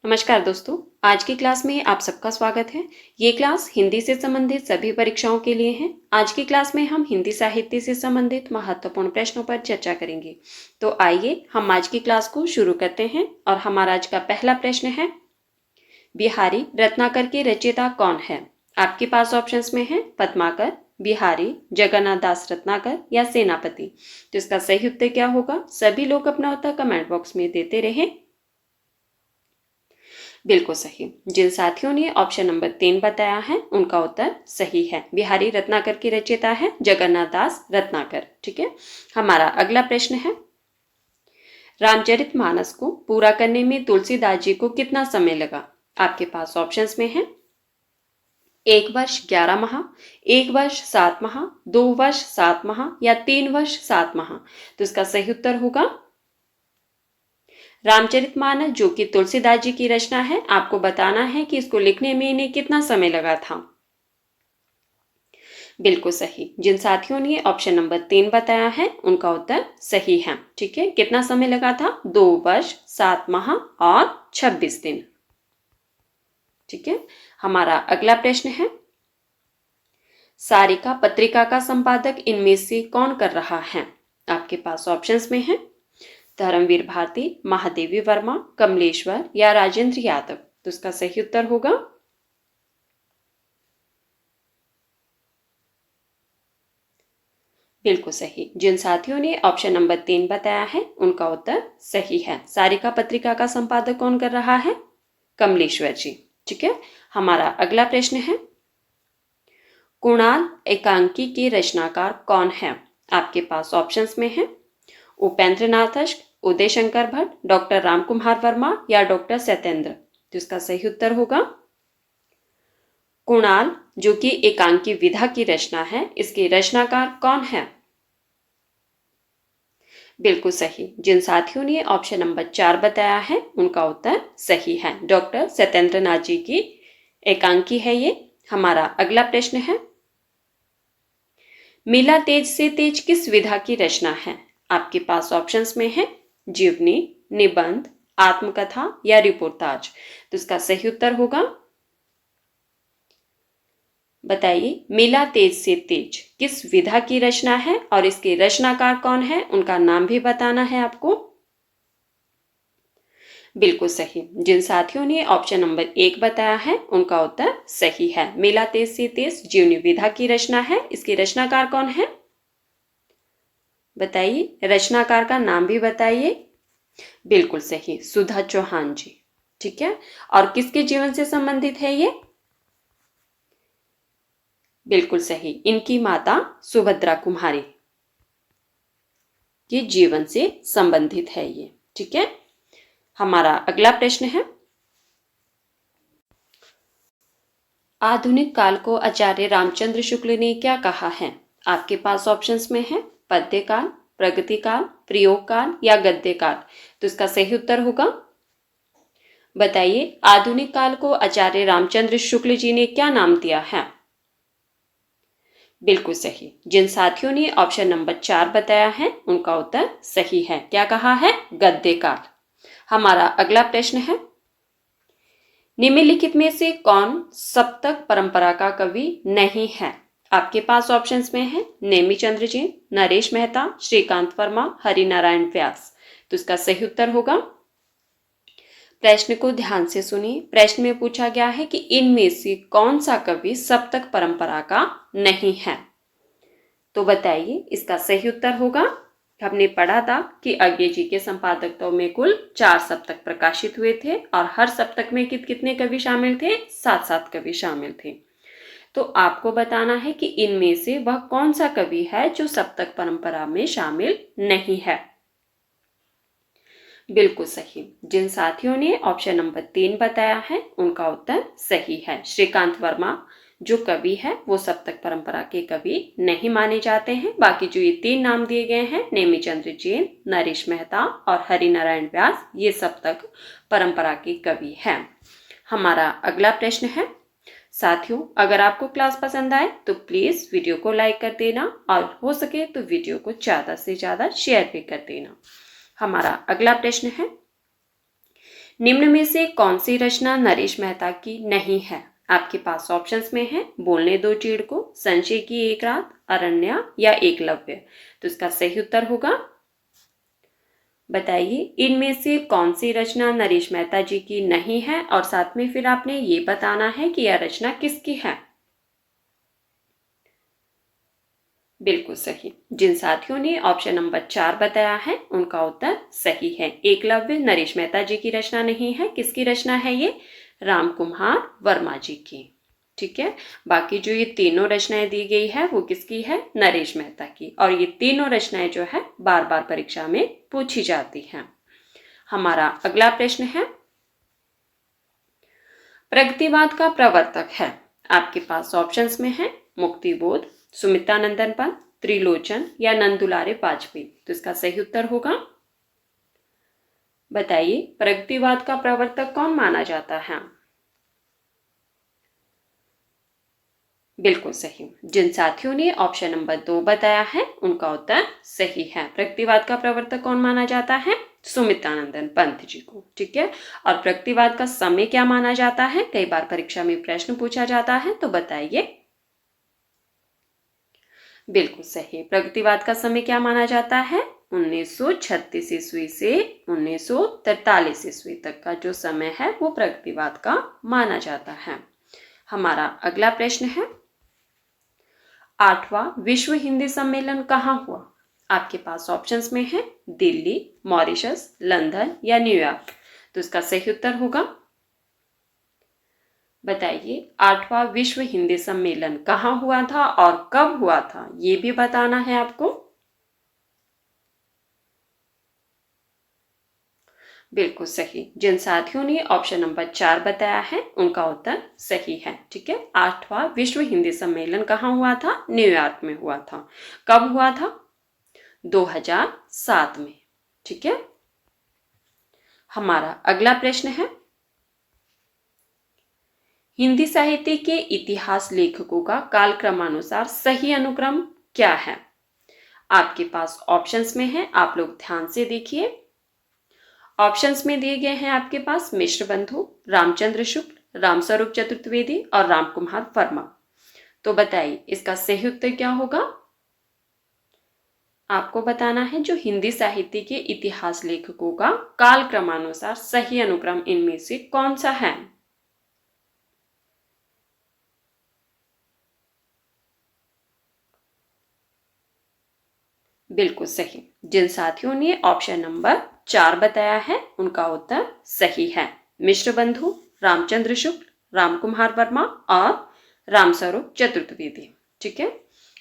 नमस्कार दोस्तों, आज की क्लास में आप सबका स्वागत है। ये क्लास हिंदी से संबंधित सभी परीक्षाओं के लिए है। आज की क्लास में हम हिंदी साहित्य से संबंधित महत्वपूर्ण प्रश्नों पर चर्चा करेंगे। तो आइए हम आज की क्लास को शुरू करते हैं और हमारा आज का पहला प्रश्न है, बिहारी रत्नाकर के रचयिता कौन है? आपके पास ऑप्शंस में है पद्माकर, बिहारी, जगन्नाथ दास रत्नाकर या सेनापति। तो इसका सही उत्तर क्या होगा? सभी लोग अपना उत्तर कमेंट बॉक्स में देते रहें। बिल्कुल सही। जिन साथियों ने ऑप्शन नंबर 3 बताया है उनका उत्तर सही है। बिहारी रत्नाकर की रचयिता है जगन्नाथ दास रत्नाकर। ठीक है, हमारा अगला प्रश्न है, रामचरितमानस को पूरा करने में तुलसीदास जी को कितना समय लगा? आपके पास ऑप्शंस में है 1 वर्ष 11 माह, 1 वर्ष 7 माह, 2 वर्ष 7 माह या 3 वर्ष 7 माह। तो इसका सही उत्तर होगा रामचरितमानस, जो कि तुलसीदास जी की रचना है। आपको बताना है कि इसको लिखने में इन्हें कितना समय लगा था। बिल्कुल सही। जिन साथियों ने ऑप्शन नंबर 3 बताया है उनका उत्तर सही है। ठीक है, कितना समय लगा था? 2 वर्ष 7 माह और 26 दिन। ठीक है, हमारा अगला प्रश्न है, सारिका पत्रिका का संपादक इनमें से कौन कर रहा है? आपके पास ऑप्शंस में है धर्मवीर भारती, महादेवी वर्मा, कमलेश्वर या राजेंद्र यादव। तो इसका सही उत्तर होगा बिल्कुल सही। जिन साथियों ने ऑप्शन नंबर 3 बताया है उनका उत्तर सही है। सारिका पत्रिका का संपादक कौन कर रहा है? कमलेश्वर जी। ठीक है, हमारा अगला प्रश्न है, कुणाल एकांकी के रचनाकार कौन है? आपके पास ऑप्शंस में है उपेंद्र नाथ, उदय शंकर भट्ट, डॉक्टर रामकुमार वर्मा या डॉक्टर सत्येंद्र। तो इसका सही उत्तर होगा कुणाल, जो कि एकांकी विधा की रचना है। इसके रचनाकार कौन है? बिल्कुल सही। जिन साथियों ने ऑप्शन नंबर 4 बताया है उनका उत्तर सही है। डॉक्टर सत्येंद्र नाथ जी की एकांकी है ये। हमारा अगला प्रश्न है, मिला तेज से तेज किस विधा की रचना है? आपके पास ऑप्शंस में है जीवनी, निबंध, आत्मकथा या रिपोर्टाज। तो इसका सही उत्तर होगा, बताइए, मिला तेज से तेज किस विधा की रचना है और इसके रचनाकार कौन है? उनका नाम भी बताना है आपको। बिल्कुल सही। जिन साथियों ने ऑप्शन नंबर 1 बताया है उनका उत्तर सही है। मिला तेज से तेज जीवनी विधा की रचना है। इसके रचनाकार कौन है? बताइए, रचनाकार का नाम भी बताइए। बिल्कुल सही, सुधा चौहान जी। ठीक है, और किसके जीवन से संबंधित है ये? बिल्कुल सही, इनकी माता सुभद्रा कुमारी के जीवन से संबंधित है ये। ठीक है, हमारा अगला प्रश्न है, आधुनिक काल को आचार्य रामचंद्र शुक्ल ने क्या कहा है? आपके पास ऑप्शंस में है पद्य काल, प्रगति काल, प्रयोग काल या गद्य काल। तो इसका सही उत्तर होगा, बताइए, आधुनिक काल को आचार्य रामचंद्र शुक्ल जी ने क्या नाम दिया है? बिल्कुल सही। जिन साथियों ने ऑप्शन नंबर 4 बताया है उनका उत्तर सही है। क्या कहा है? गद्य काल। हमारा अगला प्रश्न है, निम्नलिखित में से कौन सप्तक परंपरा का कवि नहीं है? आपके पास ऑप्शंस में है नेमिचंद्र जैन, नरेश मेहता, श्रीकांत वर्मा, हरिनारायण व्यास। तो इसका सही उत्तर होगा, प्रश्न को ध्यान से सुनिए। प्रश्न में पूछा गया है कि इनमें से कौन सा कवि सप्तक परंपरा का नहीं है। तो बताइए, इसका सही उत्तर होगा, हमने पढ़ा था कि अज्ञे जी के संपादकत्व में कुल 4 सप्तक प्रकाशित हुए थे और हर सप्तक में कितने कवि शामिल थे? 7-7 कवि शामिल थे। तो आपको बताना है कि इनमें से वह कौन सा कवि है जो सप्तक परंपरा में शामिल नहीं है। बिल्कुल सही। जिन साथियों ने ऑप्शन नंबर 3 बताया है उनका उत्तर सही है। श्रीकांत वर्मा जो कवि है वो सप्तक परंपरा के कवि नहीं माने जाते हैं। बाकी जो ये 3 नाम दिए गए हैं, नेमिचंद्र जैन, नरेश मेहता और हरिनारायण व्यास, ये सप्तक परंपरा के कवि हैं। हमारा अगला प्रश्न है, साथियों, अगर आपको क्लास पसंद आए तो प्लीज वीडियो को लाइक कर देना और हो सके तो वीडियो को ज्यादा से ज्यादा शेयर भी कर देना। हमारा अगला प्रश्न है, निम्न में से कौन सी रचना नरेश मेहता की नहीं है? आपके पास ऑप्शंस में है बोलने दो चीड़ को, संशय की एक रात, अरण्या या एकलव्य। तो इसका सही उत्तर होगा, बताइए इनमें से कौन सी रचना नरेश मेहता जी की नहीं है, और साथ में फिर आपने ये बताना है कि यह रचना किसकी है। बिल्कुल सही। जिन साथियों ने ऑप्शन नंबर 4 बताया है उनका उत्तर सही है। एकलव्य नरेश मेहता जी की रचना नहीं है। किसकी रचना है ये? रामकुमार वर्मा जी की। ठीक है, बाकी जो ये तीनों रचनाएं दी गई है वो किसकी है? नरेश मेहता की। और ये तीनों रचनाएं जो है बार बार परीक्षा में पूछी जाती हैं। हमारा अगला प्रश्न है, प्रगतिवाद का प्रवर्तक है। आपके पास ऑप्शंस में है मुक्तिबोध, सुमित्रानंदन पंत, त्रिलोचन या नंदुलारे वाजपेयी। तो इसका सही उत्तर होगा, बताइए प्रगतिवाद का प्रवर्तक कौन माना जाता है? बिल्कुल सही। जिन साथियों ने ऑप्शन नंबर 2 बताया है उनका उत्तर सही है। प्रगतिवाद का प्रवर्तक कौन माना जाता है? सुमित्रानंदन पंत जी को। ठीक है, और प्रगतिवाद का समय क्या माना जाता है? कई बार परीक्षा में प्रश्न पूछा जाता है, तो बताइए। बिल्कुल सही। प्रगतिवाद का समय क्या माना जाता है? 1936 ईस्वी से 1943 ईस्वी तक का जो समय है वो प्रगतिवाद का माना जाता है। हमारा अगला प्रश्न है, 8वां विश्व हिंदी सम्मेलन कहाँ हुआ? आपके पास ऑप्शंस में है दिल्ली, मॉरिशस, लंदन या न्यूयॉर्क। तो इसका सही उत्तर होगा, बताइए 8वां विश्व हिंदी सम्मेलन कहाँ हुआ था और कब हुआ था, ये भी बताना है आपको। बिल्कुल सही। जिन साथियों ने ऑप्शन नंबर 4 बताया है उनका उत्तर सही है। ठीक है, 8वां विश्व हिंदी सम्मेलन कहाँ हुआ था? न्यूयॉर्क में हुआ था। कब हुआ था? 2007 में। ठीक है, हमारा अगला प्रश्न है, हिंदी साहित्य के इतिहास लेखकों का कालक्रमानुसार सही अनुक्रम क्या है? आपके पास ऑप्शंस में है, आप लोग ध्यान से देखिए। ऑप्शंस में दिए गए हैं आपके पास मिश्र बंधु, रामचंद्र शुक्ल, रामस्वरूप चतुर्वेदी और रामकुमार वर्मा। तो बताइए इसका सही उत्तर क्या होगा? आपको बताना है जो हिंदी साहित्य के इतिहास लेखकों का कालक्रमानुसार सही अनुक्रम इनमें से कौन सा है? बिल्कुल सही। जिन साथियों ने ऑप्शन नंबर 4 बताया है उनका उत्तर सही है। मिश्र बंधु, रामचंद्र शुक्ल, रामकुमार वर्मा और रामस्वरूप चतुर्वेदी। ठीक है,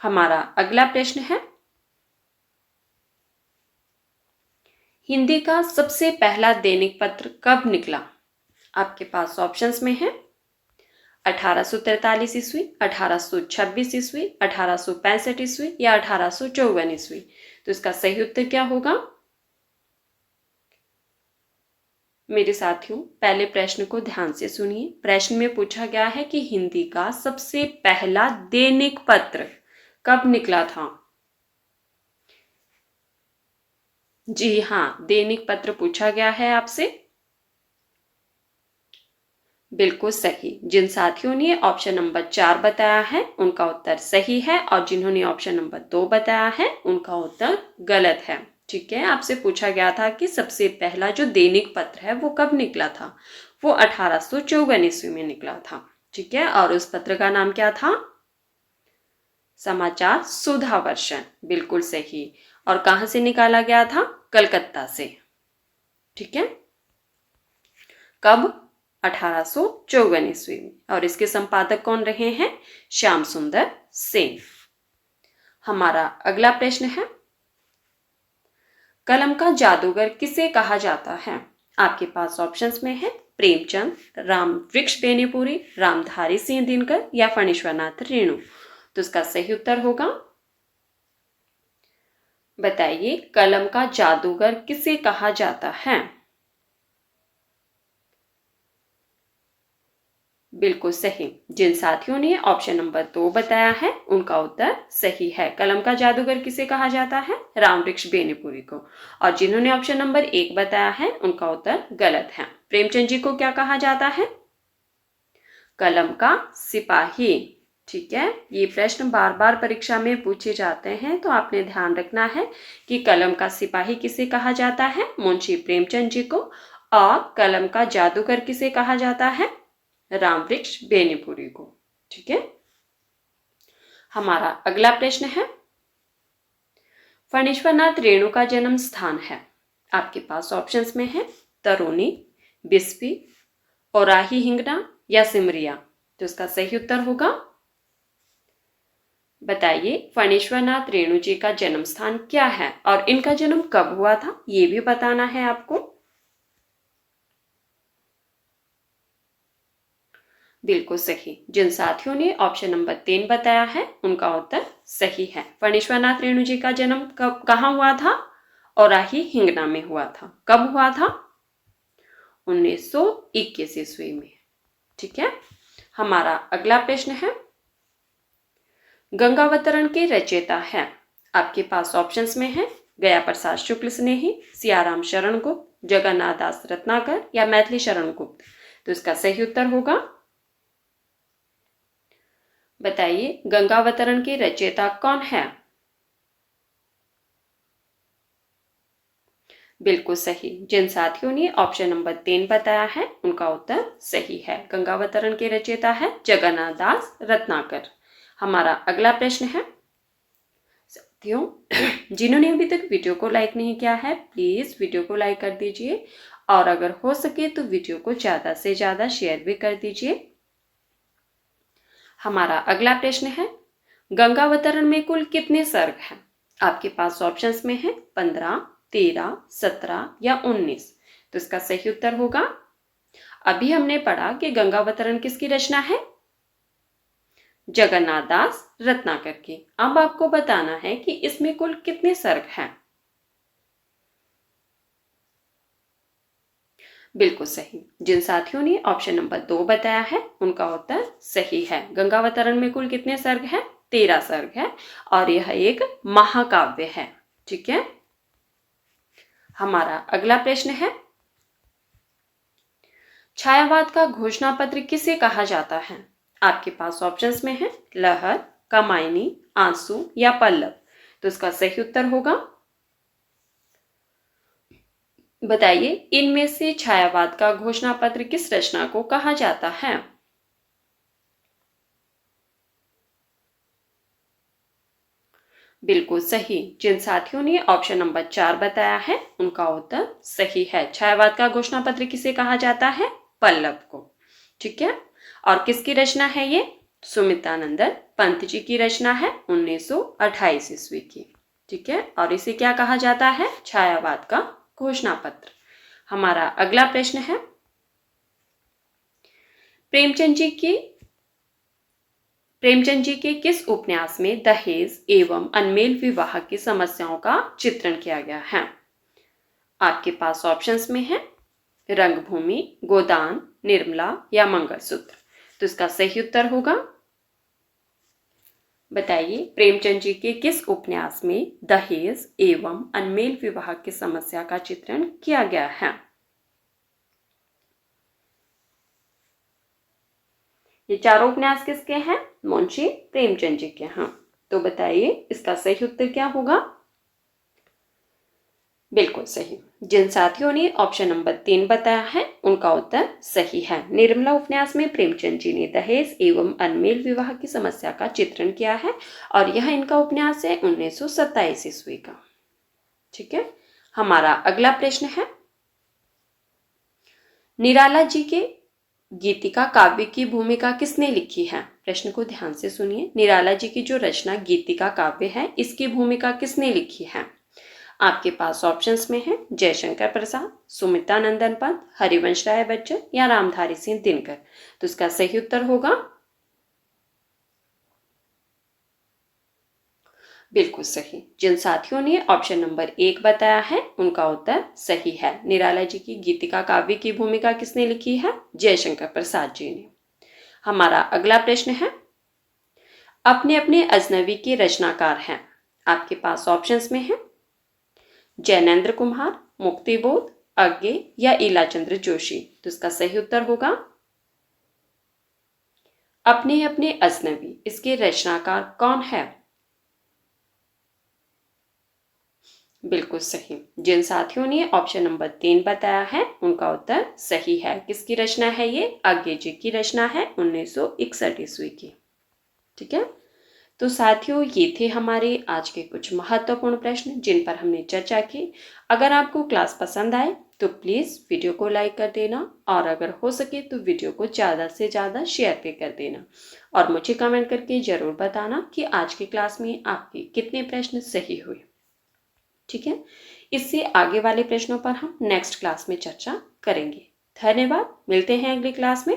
हमारा अगला प्रश्न है, हिंदी का सबसे पहला दैनिक पत्र कब निकला? आपके पास ऑप्शंस में है 1843 ईस्वी, 1826 ईस्वी, 1865 ईस्वी या 1854 ईस्वी। तो इसका सही उत्तर क्या होगा? मेरे साथियों पहले प्रश्न को ध्यान से सुनिए। प्रश्न में पूछा गया है कि हिंदी का सबसे पहला दैनिक पत्र कब निकला था। जी हाँ, दैनिक पत्र पूछा गया है आपसे। बिल्कुल सही। जिन साथियों ने ऑप्शन नंबर 4 बताया है उनका उत्तर सही है, और जिन्होंने ऑप्शन नंबर 2 बताया है उनका उत्तर गलत है। ठीक है, आपसे पूछा गया था कि सबसे पहला जो दैनिक पत्र है वो कब निकला था। वो 1854 ईस्वी में निकला था। ठीक है, और उस पत्र का नाम क्या था? समाचार सुधा वर्षन। बिल्कुल सही। और कहां से निकाला गया था? कलकत्ता से। ठीक है, कब? 1854 ईस्वी में। और इसके संपादक कौन रहे हैं? श्याम सुंदर सेन। हमारा अगला प्रश्न है, कलम का जादूगर किसे कहा जाता है? आपके पास ऑप्शंस में है प्रेमचंद, राम वृक्ष बेनीपुरी, रामधारी सिंह दिनकर या फणीश्वरनाथ रेणु। तो इसका सही उत्तर होगा, बताइए कलम का जादूगर किसे कहा जाता है? बिल्कुल सही। जिन साथियों ने ऑप्शन नंबर 2 बताया है उनका उत्तर सही है। कलम का जादूगर किसे कहा जाता है? रामवृक्ष बेनीपुरी को। और जिन्होंने ऑप्शन नंबर 1 बताया है उनका उत्तर गलत है। प्रेमचंद जी को क्या कहा जाता है? कलम का सिपाही। ठीक है, ये प्रश्न बार बार परीक्षा में पूछे जाते हैं, तो आपने ध्यान रखना है कि कलम का सिपाही किसे कहा जाता है? मुंशी प्रेमचंद जी को। और कलम का जादूगर किसे कहा जाता है? रामवृक्ष बेनीपुरी को। ठीक है, हमारा अगला प्रश्न है, फणीश्वरनाथ रेणु का जन्म स्थान है। आपके पास ऑप्शंस में है तरोनी, बिस्फी, औराही हिंगना या सिमरिया। तो इसका सही उत्तर होगा, बताइए फणीश्वरनाथ रेणु जी का जन्म स्थान क्या है और इनका जन्म कब हुआ था, ये भी बताना है आपको। बिल्कुल सही। जिन साथियों ने ऑप्शन नंबर 3 बताया है उनका उत्तर सही है। फणीश्वरनाथ रेणु जी का जन्म कहाँ हुआ था? औराही हिंगना में हुआ था। कब हुआ था? 1921 ईस्वी में। ठीक है, हमारा अगला प्रश्न है, गंगावतरण के रचयिता है। आपके पास ऑप्शंस में है गया प्रसाद शुक्ल स्नेही, सियाराम शरण गुप्त, जगन्नाथ दास रत्नाकर या मैथिली शरण गुप्त। तो इसका सही उत्तर होगा, बताइए गंगावतरण के रचयिता कौन है? बिल्कुल सही। जिन साथियों ने ऑप्शन नंबर 3 बताया है उनका उत्तर सही है। गंगावतरण के रचयिता है जगन्नाथ दास रत्नाकर। हमारा अगला प्रश्न है, साथियों जिन्होंने अभी तक वीडियो को लाइक नहीं किया है प्लीज वीडियो को लाइक कर दीजिए और अगर हो सके तो वीडियो को ज्यादा से ज्यादा शेयर भी कर दीजिए। हमारा अगला प्रश्न है, गंगावतरण में कुल कितने सर्ग हैं? आपके पास ऑप्शंस में है 15, 13, 17 या 19। तो इसका सही उत्तर होगा, अभी हमने पढ़ा कि गंगावतरण किसकी रचना है? जगन्नाथ दास रत्नाकर की। अब आपको बताना है कि इसमें कुल कितने सर्ग हैं। बिल्कुल सही। जिन साथियों ने ऑप्शन नंबर 2 बताया है उनका उत्तर सही है। गंगावतरण में कुल कितने सर्ग हैं? 13 सर्ग है और यह एक महाकाव्य है। ठीक है, हमारा अगला प्रश्न है, छायावाद का घोषणा पत्र किसे कहा जाता है? आपके पास ऑप्शंस में है लहर, कामायनी, आंसू या पल्लव। तो इसका सही उत्तर होगा, बताइए इनमें से छायावाद का घोषणा पत्र किस रचना को कहा जाता है? बिल्कुल सही। जिन साथियों ने ऑप्शन नंबर 4 बताया है उनका उत्तर सही है। छायावाद का घोषणा पत्र किसे कहा जाता है? पल्लव को। ठीक है, और किसकी रचना है ये? सुमित्रानंदन पंत जी की रचना है 1928 ईस्वी की। ठीक है, और इसे क्या कहा जाता है? छायावाद का घोषणा पत्र। हमारा अगला प्रश्न है, प्रेमचंद जी के किस उपन्यास में दहेज एवं अनमेल विवाह की समस्याओं का चित्रण किया गया है? आपके पास ऑप्शंस में है रंगभूमि, गोदान, निर्मला या मंगलसूत्र। तो इसका सही उत्तर होगा, बताइए प्रेमचंद जी के किस उपन्यास में दहेज एवं अनमेल विवाह की समस्या का चित्रण किया गया है? ये चारों उपन्यास किसके हैं? मुंशी प्रेमचंद जी के हैं। तो बताइए इसका सही उत्तर क्या होगा? बिल्कुल सही। जिन साथियों ने ऑप्शन नंबर 3 बताया है उनका उत्तर सही है। निर्मला उपन्यास में प्रेमचंद जी ने दहेज एवं अनमेल विवाह की समस्या का चित्रण किया है और यह इनका उपन्यास है 1927 ईस्वी का। ठीक है, हमारा अगला प्रश्न है, निराला जी के गीतिका काव्य की भूमिका किसने लिखी है? प्रश्न को ध्यान से सुनिए। निराला जी की जो रचना गीतिका काव्य है इसकी भूमिका किसने लिखी है? आपके पास ऑप्शंस में है जयशंकर प्रसाद, सुमित्रानंदन पंत, हरिवंश राय बच्चन या रामधारी सिंह दिनकर। तो इसका सही उत्तर होगा, बिल्कुल सही। जिन साथियों ने ऑप्शन नंबर 1 बताया है उनका उत्तर सही है। निराला जी की गीतिका काव्य की भूमिका किसने लिखी है? जयशंकर प्रसाद जी ने। हमारा अगला प्रश्न है, अपने अपने अजनबी के रचनाकार हैं। आपके पास ऑप्शंस में है जैनेंद्र कुमार, मुक्तिबोध, अज्ञे या ईलाचंद्र जोशी। तो इसका सही उत्तर होगा अपने अपने अजनबी। इसके रचनाकार कौन है? बिल्कुल सही। जिन साथियों ने ऑप्शन नंबर 3 बताया है उनका उत्तर सही है। किसकी रचना है ये? अज्ञे जी की रचना है 1961 ईस्वी की। ठीक है, तो साथियों ये थे हमारे आज के कुछ महत्वपूर्ण प्रश्न जिन पर हमने चर्चा की। अगर आपको क्लास पसंद आए तो प्लीज़ वीडियो को लाइक कर देना और अगर हो सके तो वीडियो को ज़्यादा से ज़्यादा शेयर भी कर देना और मुझे कमेंट करके ज़रूर बताना कि आज की क्लास में आपके कितने प्रश्न सही हुए। ठीक है, इससे आगे वाले प्रश्नों पर हम नेक्स्ट क्लास में चर्चा करेंगे। धन्यवाद, मिलते हैं अगली क्लास में।